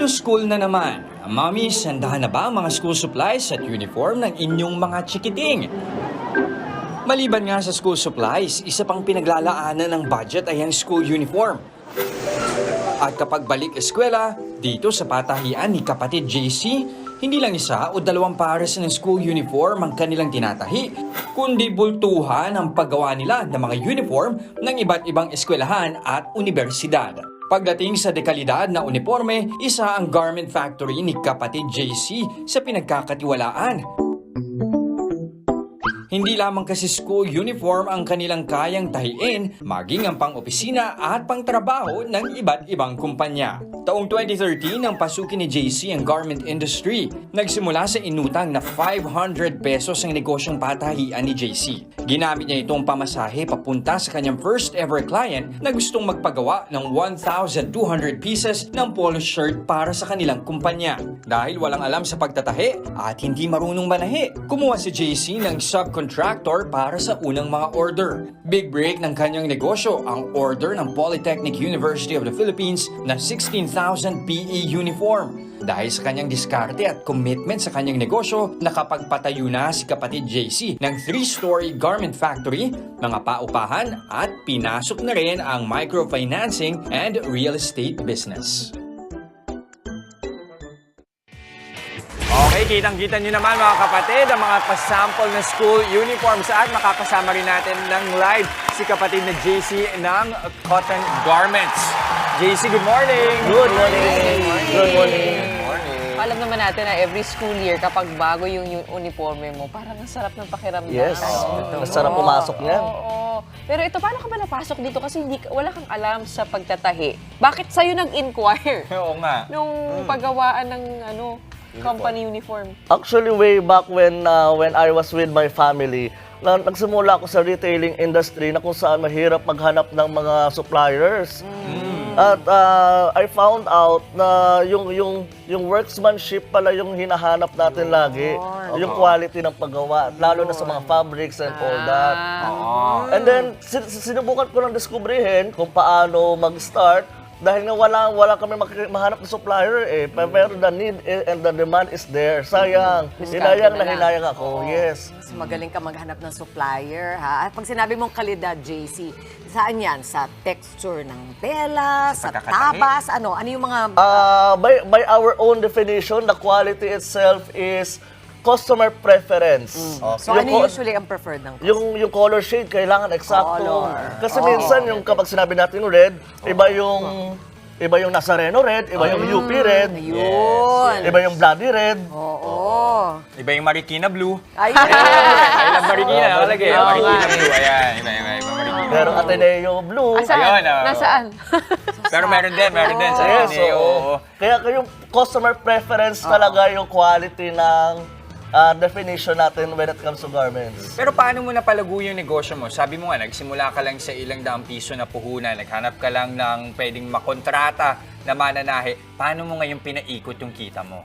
to school na naman. Mommies, handahan na ba ang mga school supplies at uniform ng inyong mga chikiting? Maliban nga sa school supplies, isa pang pinaglalaanan ng budget ay ang school uniform. At kapag balik eskwela, dito sa patahian ni kapatid JC, hindi lang isa o dalawang pares ng school uniform ang kanilang tinatahi, kundi bultuhan ang paggawa nila ng mga uniform ng iba't ibang eskwelahan at universidad. Pagdating sa dekalidad na uniforme, isa ang garment factory ni kapatid JC sa pinagkakatiwalaan. Hindi lamang kasi school uniform ang kanilang kayang tahiin, maging ang pang-opisina at pang-trabaho ng iba't ibang kumpanya. Taong 2013 nang pasukin ni JC ang garment industry. Nagsimula sa inutang na 500 pesos ang negosyong patahian ni JC. Ginamit niya itong pamasahe papunta sa kanyang first ever client na gustong magpagawa ng 1,200 pieces ng polo shirt para sa kanilang kumpanya. Dahil walang alam sa pagtatahi at hindi marunong manahi, kumuha si JC ng subcontractor para sa unang mga order. Big break ng kanyang negosyo ang order ng Polytechnic University of the Philippines na 16,000 PE uniform. Dahil sa kanyang diskarte at commitment sa kanyang negosyo, nakapagpatayo na si kapatid JC ng 3-story garment factory, mga paupahan at pinasok na rin ang microfinancing and real estate business. Okay, kitang-kita nyo naman mga kapatid ang mga pasample na school uniforms at makakasama rin natin ng live si kapatid na JC ng Cotton Garments. JC, good morning! Good morning! Good morning! Alam naman natin na every school year, kapag bago yung uniforme mo, parang ang sarap ng pakiramdam. Yes, masarap pumasok niyan. Oo. Pero ito, paano ka ba napasok dito? Kasi wala kang alam sa pagtatahi. Bakit sa'yo nag-inquire? Oo nga. Nung paggawaan ng company uniform. Actually, way back when I was with my family, nagsimula ako sa retailing industry na kung saan mahirap maghanap ng mga suppliers. At I found out na yung workmanship pala yung hinahanap natin lagi. Yung quality ng paggawa, lalo na sa mga fabrics and all that. And then, sinubukan ko lang diskubrihin kung paano mag-start. Dahil nga wala kami mahanap ng supplier eh. Pero the need and the demand is there. Sayang. Hinayang ako. Yes. So magaling ka maghanap ng supplier, ha? At pag sinabi mong kalidad, JC, saan yan? Sa texture ng tela, sa tabas, ano? Ano yung mga... By our own definition, the quality itself is customer preference. So ano usually ang preferred ng customer? Yung color shade, kailangan eksakto. Color. Kasi minsan, yung kapag sinabi natin red, iba yung Nazareno red, iba yung UP red, Yun. iba yung bloody red. Oo. Iba yung Marikina Blue. Ayun. I love Marikina. Nakalagay. Marikina Blue. Ayan. Iba Marikina. Pero Ateneo blue. Ayun, Nasaan? Pero meron din sa Yes, Ateneo. oo. Kaya yung customer preference talaga yung quality ng definition natin when it comes to garments. Pero paano mo napalago yung negosyo mo? Sabi mo nga, nagsimula ka lang sa ilang daang piso na puhunan, naghanap ka lang ng pwedeng makontrata na mananahe. Paano mo ngayon pinaikot yung kita mo?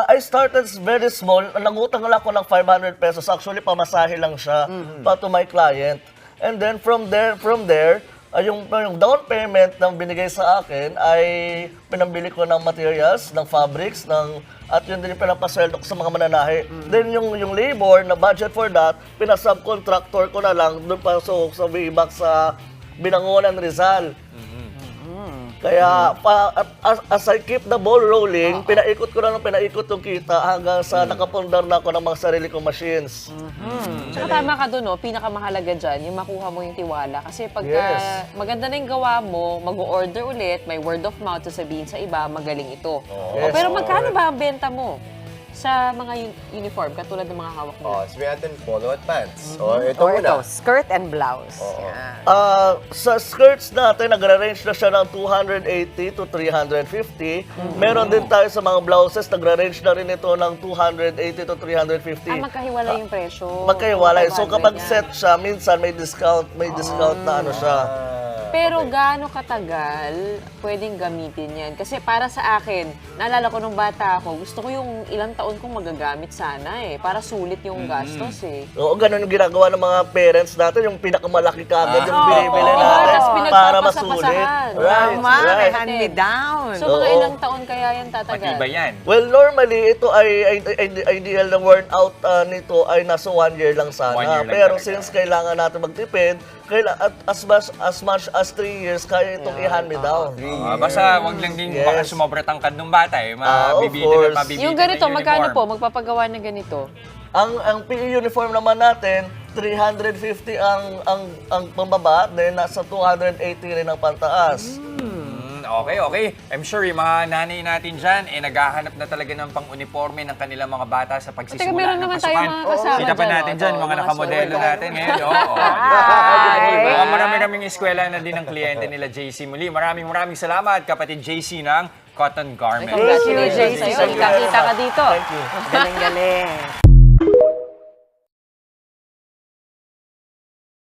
I started very small. Nangutang lang ako ng 500 pesos. Actually, pamasahe lang siya pa to my client. And then from there, yung down payment na binigay sa akin ay pinambili ko ng materials, ng fabrics, at yun din yung pinapasweldo ko sa mga mananahe. Then yung labor na budget for that, pinasubcontractor ko na lang doon pa sa way back sa Binangonan, Rizal. Kaya as I keep the ball rolling, pinaikot ko na ng pinaikot yung kita hanggang sa nakapundar na ako ng mga sarili kong machines. Tsaka tama ka doon, no? Pinakamahalaga dyan, yung makuha mo yung tiwala. Kasi pagka maganda na yung gawa mo, mag-order ulit, may word of mouth, sasabihin sa iba, magaling ito. Yes. Pero magkano ba ang benta mo sa mga uniform, katulad ng mga hawak mo? Sabihin natin polo at pants. O ito Or muna. ito, skirt and blouse. Yan. Sa skirts natin, nagre-range na siya ng 280 to 350. Meron din tayo sa mga blouses, nagre-range na rin ito ng 280 to 350. Magkahiwalay yung presyo. Magkahiwalay. So 500 kapag yan. set siya, minsan may discount na ano siya. Pero gaano katagal pwedeng gamitin yan? Kasi para sa akin, naalala ko nung bata ako, gusto ko yung ilang taon kong magagamit sana eh. Para sulit yung gastos eh. Oo, ganun yung ginagawa ng mga parents natin, yung pinakamalaki kagad yung binibili Oo, natin tas para masulit. pinagpapasapasahan. Tama, may right. hand-me-down. So mga Oo. ilang taon kaya yan tatagal? Matibay yan. Well, normally, ito ay ideal na worn out nito ay nasa 1 year lang 1 sana. year lang Pero talaga. since kailangan natin magtipid, at as much as 3 years, kaya itong i-hand me down. Basta wag lang din Yes. baka sumobra tangkad ng bata eh. Of Mabibili course. na mabibili Yung ganito, ng magkano uniform. po? Magpapagawa ng ganito? Ang PE uniform naman natin, 350 ang pambaba, then nasa 280 rin ang pantaas. Okay. I'm sure yung mga nanay natin dyan, naghahanap na talaga ng pang-uniforme ng kanilang mga bata sa pagsisimula meron ng naman pasukan. tayong mga kasama Kita pa dyan, natin dyan, mga mga nakamodelo sweldo. natin ngayon. Marami-raming eskwela na din ang kliyente nila JC muli. Maraming salamat, kapatid JC ng Cotton Garment. Congratulations Thank you. sa'yo. Kita-kita ka dito. Thank you. Galing-galing.